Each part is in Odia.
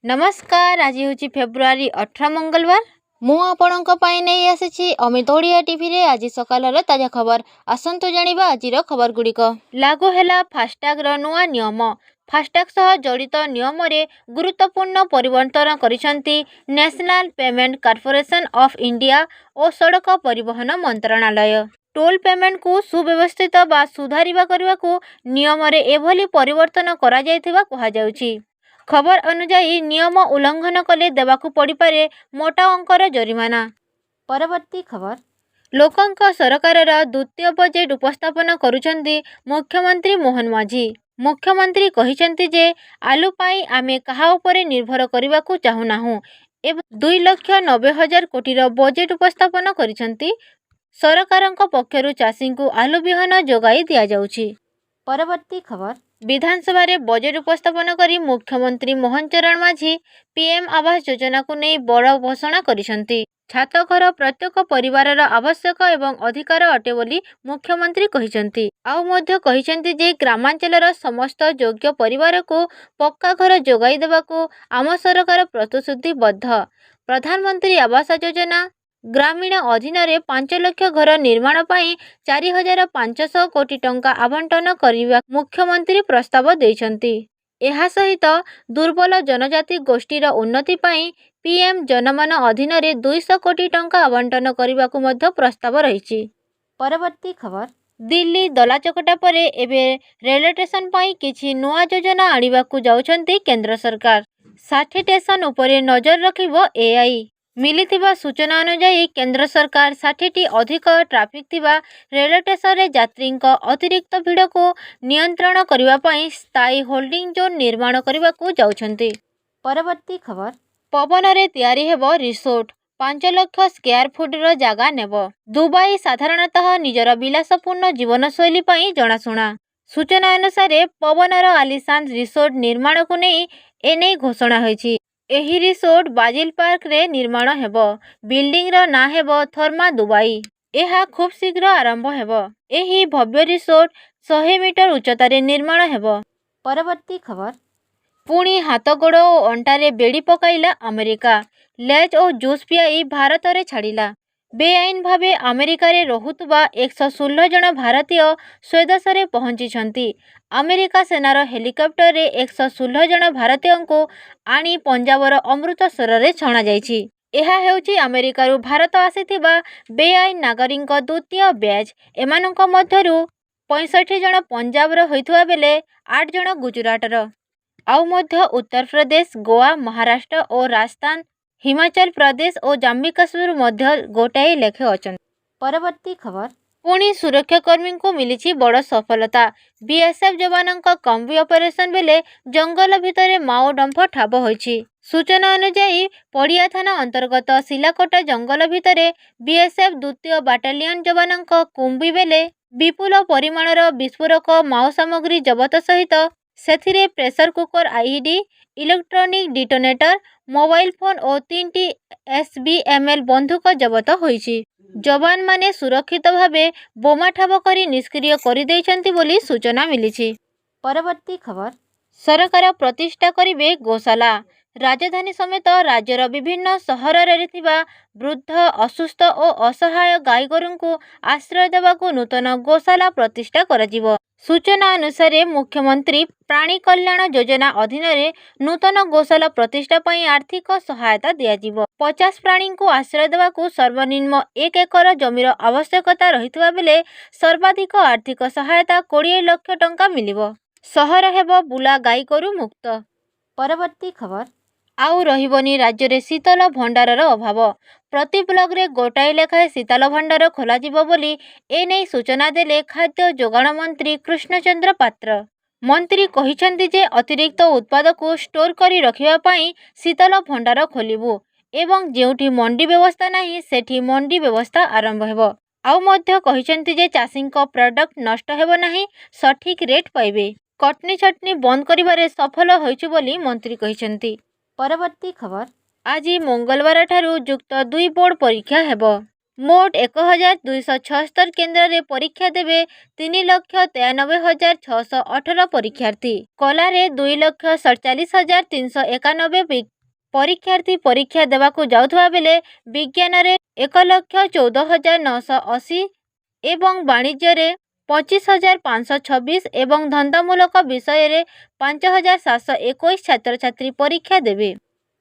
नमस्कार। आज हूँ फेब्रुआरी 18 मंगलवार। मु आपणों नहीं आसी अमित ओडिया टीवी रे आज सकाल ताजा खबर। आसतु जानिबा आजिर खबर गुड़िक। लागू है फास्टैग नुआ नियम। फास्टैग सह जड़ित नियम रे गुरुत्वपूर्ण परिवर्तन करिसेंती national payment corporation of India और सड़क परिवहन मंत्रणालय। टोल पेमेंट को सुव्यवस्थित बा सुधारिबा करबा को नियम रे एभली परिवर्तन करा जायथिबा कहा जाउची। खबर अनुजाई नियम उल्लंघन कले देवाकू पड़िपारे मोटा अंकर जरिमाना। परवर्ती खबर। लोकंक सरकारर द्वितीय बजेट उपस्थापन करुछंती मुख्यमंत्री मोहन माझी। मुख्यमंत्री कहिसेंती जे आलू पाई आमे कहा उपरे निर्भर करबाकू चाहुनाहु एवं 2,90,000 कोटीर बजेट उपस्थापन करिसेंती। सरकारंक पक्षरु चाषींकू आलू बिहन जोगाई दिया जाउची। परवर्ती खबर। विधानसभा रे बजेट उपस्थापन करी मुख्यमंत्री मोहन चरण माझी पीएम आवास योजना को नहीं बड़ घोषणा करिसेंती। छात घर प्रत्येक परिवारर आवश्यक एवं अधिकार अटे बोली मुख्यमंत्री कहिसेंती। आउ मध्य कहिसेंती जे ग्रामांचलर समस्त योग्य परिवार को पक्का घर जोगाई देबाकू आम सरकार प्रतिश्रुतिबद्ध। प्रधानमंत्री आवास योजना ग्रामीण अधीन 5 लाख घर निर्माण पाई 4,500 कोटी टंका आवंटन करने मुख्यमंत्री प्रस्ताव देइछंती। एहा सहित दुर्बल जनजाति गोष्ठीर उन्नति पाई पीएम जनमन अधीन 200 कोटी टंका आवंटन करने को मध्य प्रस्ताव रही। परवर्ती खबर। दिल्ली दलाचकटा परे एबे रेलवे स्टेशन पाई किछि नुआ योजना आनिबाकू जाउछंती केंद्र सरकार। 60 स्टेशन उपरे नजर रखिबो एआई। मिलिथिबा सूचना अनुसार केंद्र सरकार 60टी अधिक ट्राफिक थिबा रेलवे स्टेशन रे यात्री अतिरिक्त भीड़ को नियंत्रण करबा पई स्थायी होल्डिंग जोन निर्माण करबा को जाउछंती। परवर्ती खबर। पवन रे तैयारी हेबो रिसोर्ट 5 लाख स्क्वायर फुट रो जागा नेबो। दुबई साधारणतः निजर विलासपूर्ण जीवनशैली पई जणाशुना। सूचना अनुसार पवन रो आलिशान रिसोर्ट निर्माण को नहीं एने घोषणा होईछि। एही रिसोर्ट बाजिल पार्क रे निर्माण हेबो। बिल्डिंग रो ना हेबो थर्मा दुबई। एहा खूब शीघ्र आरंभ हेबो। एही भव्य रिसोर्ट 100 मीटर उच्चता रे निर्माण हेबो। परवर्ती खबर। पुणी हाथ गोड़ और अंटारे बेड़ी पकाइला अमेरिका। लेज और जूस पियाई भारत रे छाड़िला। बेआईन भावे अमेरिका रे रहुतबा 116 जन भारतीय स्वदेश रे पहुंची। अमेरिका सेनार हेलिकॉप्टर रे 116 जन भारतीय को आनी पंजाबर अमृतसर रे छणा जाइछि। एहा हेउछि अमेरिका भारत आसीथिबा बेआईन नागरिक द्वितीय बैच। एमानक मध्यरु 65 जन पंजाब रो होइथुवा बेले 8 जन गुजरात रो। आउ मध्य उत्तर प्रदेश, गोवा, महाराष्ट्र और राजस्थान, हिमाचल प्रदेश और जम्मू कश्मीर मध्य गोटाए लेखे अछन। परवर्ती खबर। पुणी सुरक्षाकर्मी को मिली बड़ सफलता। बीएसएफ जवानों कम्बी ऑपरेशन बेले जंगल भितर माओ डंफ ठाब होइछि। सूचना अनुसार पड़िया थाना अंतर्गत सिलाकोटा जंगल भितर बीएसएफ द्वितीय बाटालियन जवानों कुंभी बेले विपुल परिमाणर विस्फोरक माओ सामग्री जबत सहित सेथिरे pressure cooker ID, electronic detonator, mobile phone और 3टी एसबीएमएल बंदूक जबत होइछि। जवान माने सुरक्षित भावे बोमा ठाब करी निष्क्रिय करि दैछंती बोली सूचना मिलिछि। परवर्ती खबर। सरकार प्रतिष्ठा करिवे गोशाला। राजधानी समेत राज्यर विभिन्न सहर रे थिबा वृद्ध, असुस्थ और असहाय गाई गोरु को आश्रय देवाकू नूतन गोशाला प्रतिष्ठा कराजिवो। सूचना अनुसार मुख्यमंत्री प्राणी कल्याण योजना अधीन नूतन गोशाला प्रतिष्ठा पई आर्थिक सहायता दियाजिवो। 50 प्राणी को आश्रय देवाकू सर्वनिम्न 1 एकर जमीर आवश्यकता रहितबा बेले सर्वाधिक आर्थिक सहायता 20 लाख टंका मिलिबो। सहर हेबो बुला गाई गोरु मुक्त। परवर्ती खबर। आउ रहिबनी राज्य रे शीतल भंडारर अभाव। प्रति ब्लॉक रे गोटाए लेखाए शीतल भंडार खोलाजिबो बोली एने सूचना देले खाद्य जोगाण मंत्री कृष्णचंद्र पात्र। मंत्री कहिसेंती जे अतिरिक्त उत्पाद को स्टोर करी रखिबा पई शीतल भंडार खोलिबु एवं जेउठी मंडी व्यवस्था नाही सेठी मंडी व्यवस्था आरंभ हेबो। आउ मध्य कहिसेंती जे चाषीक प्रोडक्ट नष्ट हेबो नाही, सठिक रेट पाइबे। कटनी छटनी बंद करिबारे सफल होइछु बोली मंत्री कहिसेंती। परवर्ती खबर। आज मंगलवार ठारू युक्त 2 बोर्ड परीक्षा हेबो। ମୋଟ 1276 କେନ୍ଦ୍ରରେ ପରୀକ୍ଷା ଦେବେ 3,93,618 ପରୀକ୍ଷାର୍ଥୀ। କଲାରେ 2,47,391 ପରୀକ୍ଷାର୍ଥୀ ପରୀକ୍ଷା ଦେବାକୁ ଯାଉଥିବା ବେଳେ ବିଜ୍ଞାନରେ 1,14,980 ଏବଂ ବାଣିଜ୍ୟରେ 25,526 ଏବଂ ଧନ୍ଦାମୂଳକ ବିଷୟରେ 5,721 ଛାତ୍ରଛାତ୍ରୀ ପରୀକ୍ଷା ଦେବେ।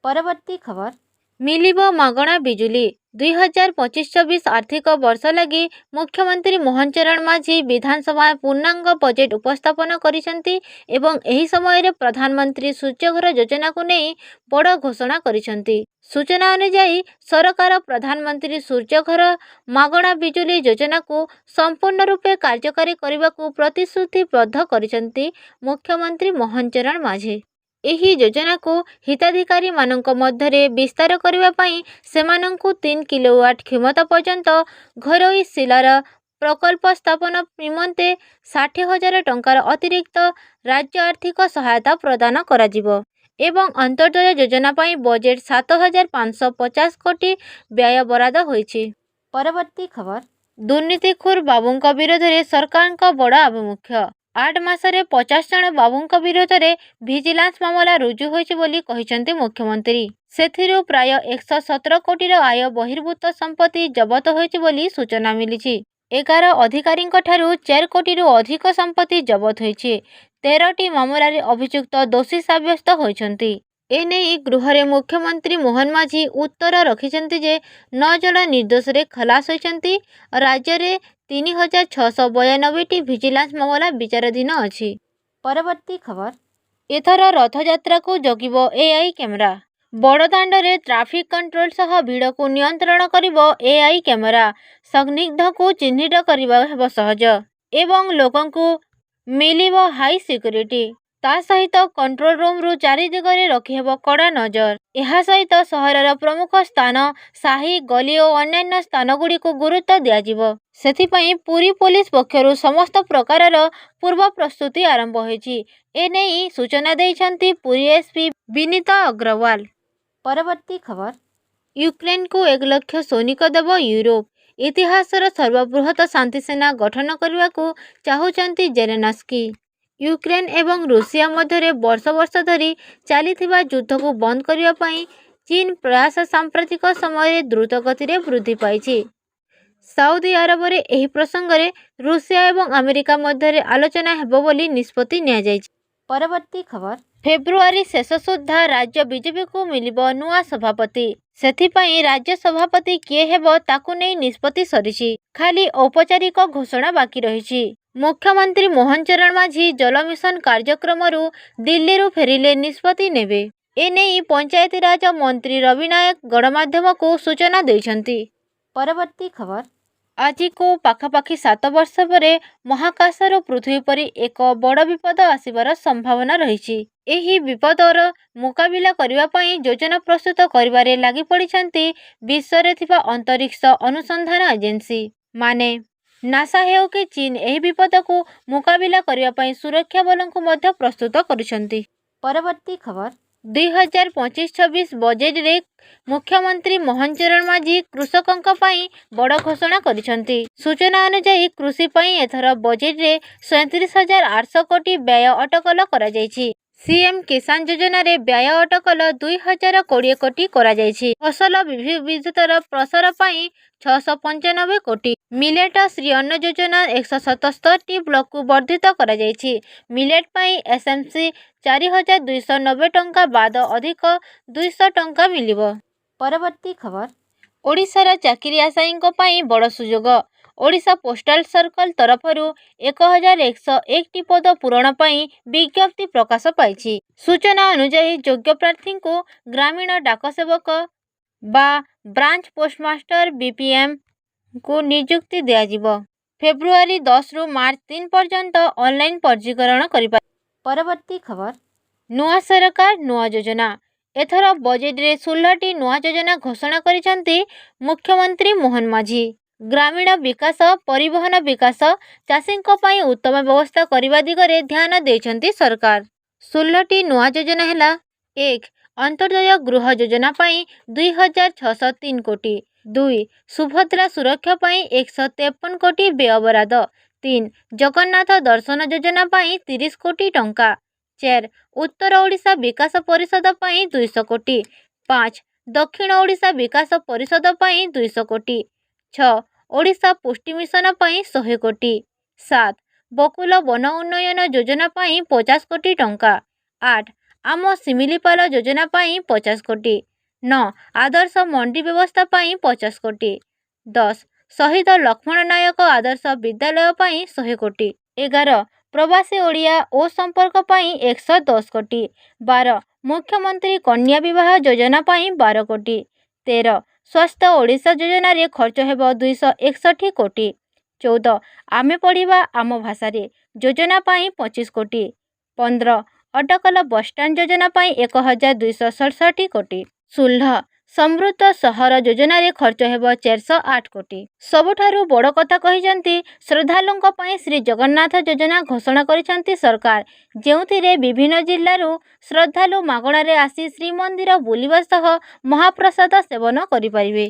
ପରବର୍ତ୍ତୀ ଖବର ମିଳିବ ମାଗଣା ବିଜୁଳି। 2025-26 ଆର୍ଥିକ ବର୍ଷ ଲାଗି ମୁଖ୍ୟମନ୍ତ୍ରୀ ମୋହନ ଚରଣ ମାଝୀ ବିଧାନସଭା ପୂର୍ଣ୍ଣାଙ୍ଗ ବଜେଟ୍ ଉପସ୍ଥାପନ କରିଛନ୍ତି ଏବଂ ଏହି ସମୟରେ ପ୍ରଧାନମନ୍ତ୍ରୀ ସୂର୍ଯ୍ୟଘର ଯୋଜନାକୁ ନେଇ ବଡ଼ ଘୋଷଣା କରିଛନ୍ତି। ସୂଚନା ଅନୁଯାୟୀ ସରକାର ପ୍ରଧାନମନ୍ତ୍ରୀ ସୂର୍ଯ୍ୟଘର ମାଗଣା ବିଜୁଳି ଯୋଜନାକୁ ସମ୍ପୂର୍ଣ୍ଣ ରୂପେ କାର୍ଯ୍ୟକାରୀ କରିବାକୁ ପ୍ରତିଶ୍ରୁତିବଦ୍ଧ କରିଛନ୍ତି ମୁଖ୍ୟମନ୍ତ୍ରୀ ମୋହନ ଚରଣ ମାଝୀ। ଏହି ଯୋଜନାକୁ ହିତାଧିକାରୀମାନଙ୍କ ମଧ୍ୟରେ ବିସ୍ତାର କରିବା ପାଇଁ ସେମାନଙ୍କୁ 3 କିଲୋୱାଟ କ୍ଷମତା ପର୍ଯ୍ୟନ୍ତ ଘରୋଇ ସୋଲାର ପ୍ରକଳ୍ପ ସ୍ଥାପନ ନିମନ୍ତେ 60,000 ଟଙ୍କାର ଅତିରିକ୍ତ ରାଜ୍ୟ ଆର୍ଥିକ ସହାୟତା ପ୍ରଦାନ କରାଯିବ ଏବଂ ଅନ୍ତ୍ୟୋଦୟ ଯୋଜନା ପାଇଁ ବଜେଟ୍ 7,550 କୋଟି ବ୍ୟୟ ବରାଦ ହୋଇଛି। ପରବର୍ତ୍ତୀ ଖବର ଦୁର୍ନୀତିଖୋର ବାବୁଙ୍କ ବିରୋଧରେ ସରକାରଙ୍କ ବଡ଼ ଆଭିମୁଖ୍ୟ। 8 ମାସରେ 50 ଜଣ ବାବୁଙ୍କ ବିରୋଧରେ ଭିଜିଲାନ୍ସ ମାମଲା ରୁଜୁ ହୋଇଛି ବୋଲି କହିଛନ୍ତି ମୁଖ୍ୟମନ୍ତ୍ରୀ। ସେଥିରୁ ପ୍ରାୟ 117 କୋଟିର ଆୟ ବହିର୍ଭୂତ ସମ୍ପତ୍ତି ଜବତ ହୋଇଛି ବୋଲି ସୂଚନା ମିଳିଛି। 11 ଅଧିକାରୀଙ୍କ ଠାରୁ 4 କୋଟିରୁ ଅଧିକ ସମ୍ପତ୍ତି ଜବତ ହୋଇଛି। 13ଟି ମାମଲାରେ ଅଭିଯୁକ୍ତ ଦୋଷୀ ସାବ୍ୟସ୍ତ ହୋଇଛନ୍ତି। ଏନେଇ ଗୃହରେ ମୁଖ୍ୟମନ୍ତ୍ରୀ ମୋହନ ମାଝୀ ଉତ୍ତର ରଖିଛନ୍ତି ଯେ 9 ଜଣ ନିର୍ଦ୍ଦୋଷରେ ଖଲାସ ହୋଇଛନ୍ତି। ରାଜ୍ୟରେ 3,692ଟି ଭିଜିଲାନ୍ସ ମାମଲା ବିଚାରାଧୀନ ଅଛି। ପରବର୍ତ୍ତୀ ଖବର ଏଥର ରଥଯାତ୍ରାକୁ ଜଗିବ ଏଆଇ କ୍ୟାମେରା। ବଡ଼ଦାଣ୍ଡରେ ଟ୍ରାଫିକ୍ କଣ୍ଟ୍ରୋଲ ସହ ଭିଡ଼କୁ ନିୟନ୍ତ୍ରଣ କରିବ ଏଆଇ କ୍ୟାମେରା। ସନ୍ଦିଗ୍ଧକୁ ଚିହ୍ନଟ କରିବା ହେବ ସହଜ ଏବଂ ଲୋକଙ୍କୁ ମିଳିବ ହାଇ ସିକ୍ୟୁରିଟି। ତା ସହିତ କଣ୍ଟ୍ରୋଲ ରୁମ୍ରୁ ଚାରିଦିଗରେ ରଖିହେବ କଡ଼ା ନଜର। ଏହା ସହିତ ସହରର ପ୍ରମୁଖ ସ୍ଥାନ, ସାହି, ଗଳି ଓ ଅନ୍ୟାନ୍ୟ ସ୍ଥାନଗୁଡ଼ିକୁ ଗୁରୁତ୍ୱ ଦିଆଯିବ। ସେଥିପାଇଁ ପୁରୀ ପୋଲିସ ପକ୍ଷରୁ ସମସ୍ତ ପ୍ରକାରର ପୂର୍ବ ପ୍ରସ୍ତୁତି ଆରମ୍ଭ ହୋଇଛି। ଏନେଇ ସୂଚନା ଦେଇଛନ୍ତି ପୁରୀ ଏସ୍ପି ବିନୀତ ଅଗ୍ରୱାଲ। ପରବର୍ତ୍ତୀ ଖବର ୟୁକ୍ରେନକୁ 1 ଲକ୍ଷ ସୈନିକ ଦେବ ୟୁରୋପ। ଇତିହାସର ସର୍ବବୃହତ ଶାନ୍ତିସେନା ଗଠନ କରିବାକୁ ଚାହୁଁଛନ୍ତି ଜେଲେନ୍ସ୍କି। ୟୁକ୍ରେନ ଏବଂ ରୁଷିଆ ମଧ୍ୟରେ ବର୍ଷ ବର୍ଷ ଧରି ଚାଲିଥିବା ଯୁଦ୍ଧକୁ ବନ୍ଦ କରିବା ପାଇଁ ଚୀନ ପ୍ରୟାସ ସାମ୍ପ୍ରତିକ ସମୟରେ ଦ୍ରୁତ ଗତିରେ ବୃଦ୍ଧି ପାଇଛି। ସାଉଦି ଆରବରେ ଏହି ପ୍ରସଙ୍ଗରେ ରୁଷିଆ ଏବଂ ଆମେରିକା ମଧ୍ୟରେ ଆଲୋଚନା ହେବ ବୋଲି ନିଷ୍ପତ୍ତି ନିଆଯାଇଛି। ପରବର୍ତ୍ତୀ ଖବର ଫେବୃଆରୀ ଶେଷ ସୁଦ୍ଧା ରାଜ୍ୟ ବିଜେପିକୁ ମିଳିବ ନୂଆ ସଭାପତି। ସେଥିପାଇଁ ରାଜ୍ୟ ସଭାପତି କିଏ ହେବ ତାକୁ ନେଇ ନିଷ୍ପତ୍ତି ସରିଛି। ଖାଲି ଔପଚାରିକ ଘୋଷଣା ବାକି ରହିଛି। ମୁଖ୍ୟମନ୍ତ୍ରୀ ମୋହନ ଚରଣ ମାଝୀ ଜଳ ମିଶନ କାର୍ଯ୍ୟକ୍ରମରୁ ଦିଲ୍ଲୀରୁ ଫେରିଲେ ନିଷ୍ପତ୍ତି ନେବେ। ଏନେଇ ପଞ୍ଚାୟତିରାଜ ମନ୍ତ୍ରୀ ରବି ନାୟକ ଗଣମାଧ୍ୟମକୁ ସୂଚନା ଦେଇଛନ୍ତି। ପରବର୍ତ୍ତୀ ଖବର ଆଜିକୁ ପାଖାପାଖି 7 ବର୍ଷ ପରେ ମହାକାଶରୁ ପୃଥିବୀ ପରି ଏକ ବଡ଼ ବିପଦ ଆସିବାର ସମ୍ଭାବନା ରହିଛି। ଏହି ବିପଦର ମୁକାବିଲା କରିବା ପାଇଁ ଯୋଜନା ପ୍ରସ୍ତୁତ କରିବାରେ ଲାଗିପଡ଼ିଛନ୍ତି ବିଶ୍ୱରେ ଥିବା ଅନ୍ତରିକ୍ଷ ଅନୁସନ୍ଧାନ ଏଜେନ୍ସି ମାନେ। ନାସା ହେଉ କି ଚୀନ ଏହି ବିପଦକୁ ମୁକାବିଲା କରିବା ପାଇଁ ସୁରକ୍ଷା ବଳଙ୍କୁ ମଧ୍ୟ ପ୍ରସ୍ତୁତ କରୁଛନ୍ତି। ପରବର୍ତ୍ତୀ ଖବର 2025-26 ବଜେଟରେ ମୁଖ୍ୟମନ୍ତ୍ରୀ ମୋହନ ଚରଣ ମାଝୀ କୃଷକଙ୍କ ପାଇଁ ବଡ଼ ଘୋଷଣା କରିଛନ୍ତି। ସୂଚନା ଅନୁଯାୟୀ କୃଷି ପାଇଁ ଏଥର ବଜେଟରେ 37,800 କୋଟି ବ୍ୟୟ ଅଟକଳ କରାଯାଇଛି। ସିଏମ କିଷାନ ଯୋଜନାରେ ବ୍ୟୟ ଅଟକଳ 2,020 କୋଟି କରାଯାଇଛି। ଫସଲ ବିବିଧତାର ପ୍ରସାର ପାଇଁ 695 କୋଟି। ମିଲେଟ ଶ୍ରୀ ଅନ୍ନ ଯୋଜନା 177ଟି ବ୍ଲକକୁ ବର୍ଦ୍ଧିତ କରାଯାଇଛି। ମିଲେଟ ପାଇଁ ଏସ୍ଏମ୍ସି 4,290 ଟଙ୍କା ବାଦ ଅଧିକ 200 ଟଙ୍କା ମିଳିବ। ପରବର୍ତ୍ତୀ ଖବର ଓଡ଼ିଶାର ଚାକିରି ଆଶାୟୀଙ୍କ ପାଇଁ ବଡ଼ ସୁଯୋଗ। ଓଡ଼ିଶା ପୋଷ୍ଟାଲ ସର୍କଲ ତରଫରୁ 1,101ଟି ପଦ ପୂରଣ ପାଇଁ ବିଜ୍ଞପ୍ତି ପ୍ରକାଶ ପାଇଛି। ସୂଚନା ଅନୁଯାୟୀ ଯୋଗ୍ୟ ପ୍ରାର୍ଥୀଙ୍କୁ ଗ୍ରାମୀଣ ଡାକସେବକ ବା ବ୍ରାଞ୍ଚ ପୋଷ୍ଟମାଷ୍ଟର BPMଙ୍କୁ ନିଯୁକ୍ତି ଦିଆଯିବ। ଫେବୃଆରୀ 10ରୁ ମାର୍ଚ୍ଚ 3 ପର୍ଯ୍ୟନ୍ତ ଅନଲାଇନ ପଞ୍ଜୀକରଣ କରିପାରିବେ। ପରବର୍ତ୍ତୀ ଖବର ନୂଆ ସରକାର ନୂଆ ଯୋଜନା। ଏଥର ବଜେଟରେ 16ଟି ନୂଆ ଯୋଜନା ଘୋଷଣା କରିଛନ୍ତି ମୁଖ୍ୟମନ୍ତ୍ରୀ ମୋହନ ମାଝୀ। ଗ୍ରାମୀଣ ବିକାଶ, ପରିବହନ ବିକାଶ, ଚାଷୀଙ୍କ ପାଇଁ ଉତ୍ତମ ବ୍ୟବସ୍ଥା କରିବା ଦିଗରେ ଧ୍ୟାନ ଦେଇଛନ୍ତି ସରକାର। 16ଟି ନୂଆ ଯୋଜନା ହେଲା 1. ଅନ୍ତର୍ଜୟ ଗୃହ ଯୋଜନା ପାଇଁ 2,603 କୋଟି। 2. ସୁଭଦ୍ରା ସୁରକ୍ଷା ପାଇଁ 153 କୋଟି ବ୍ୟୟବରାଦ। 3. ଜଗନ୍ନାଥ ଦର୍ଶନ ଯୋଜନା ପାଇଁ 30 କୋଟି ଟଙ୍କା। 4. ଉତ୍ତର ଓଡ଼ିଶା ବିକାଶ ପରିଷଦ ପାଇଁ 200 କୋଟି। 5. ଦକ୍ଷିଣ ଓଡ଼ିଶା ବିକାଶ ପରିଷଦ ପାଇଁ 200 କୋଟି। 6. ଓଡ଼ିଶା ପୁଷ୍ଟି ମିଶନ ପାଇଁ 100 କୋଟି। 7. ବକୁଲ ବନ ଉନ୍ନୟନ ଯୋଜନା ପାଇଁ 50 କୋଟି ଟଙ୍କା। 8. ଆମ ଶିମିଳିପାଳ ଯୋଜନା ପାଇଁ 50 କୋଟି। 9. ଆଦର୍ଶ ମଣ୍ଡି ବ୍ୟବସ୍ଥା ପାଇଁ 50 କୋଟି। 10. ଶହୀଦ ଲକ୍ଷ୍ମଣ ନାୟକ ଆଦର୍ଶ ବିଦ୍ୟାଳୟ ପାଇଁ 100 କୋଟି। 11. ପ୍ରବାସୀ ଓଡ଼ିଆ ଓ ସମ୍ପର୍କ ପାଇଁ 110 କୋଟି। 12. ମୁଖ୍ୟମନ୍ତ୍ରୀ କନ୍ୟା ବିବାହ ଯୋଜନା ପାଇଁ 12 କୋଟି। 13. ସ୍ୱାସ୍ଥ୍ୟ ଓଡ଼ିଶା ଯୋଜନାରେ ଖର୍ଚ୍ଚ ହେବ 261 କୋଟି। 14. ଆମେ ପଢ଼ିବା ଆମ ଭାଷାରେ ଯୋଜନା ପାଇଁ 25 କୋଟି। 15. ଅଟକଲ ବସଷ୍ଟାଣ୍ଡ ଯୋଜନା ପାଇଁ 1267 କୋଟି। 16. ସମୃଦ୍ଧ ସହର ଯୋଜନାରେ ଖର୍ଚ୍ଚ ହେବ 408 କୋଟି। ସବୁଠାରୁ ବଡ଼ କଥା କହିଛନ୍ତି, ଶ୍ରଦ୍ଧାଳୁଙ୍କ ପାଇଁ ଶ୍ରୀ ଜଗନ୍ନାଥ ଯୋଜନା ଘୋଷଣା କରିଛନ୍ତି ସରକାର, ଯେଉଁଥିରେ ବିଭିନ୍ନ ଜିଲ୍ଲାରୁ ଶ୍ରଦ୍ଧାଳୁ ମାଗଣାରେ ଆସି ଶ୍ରୀମନ୍ଦିର ବୁଲିବା ସହ ମହାପ୍ରସାଦ ସେବନ କରିପାରିବେ।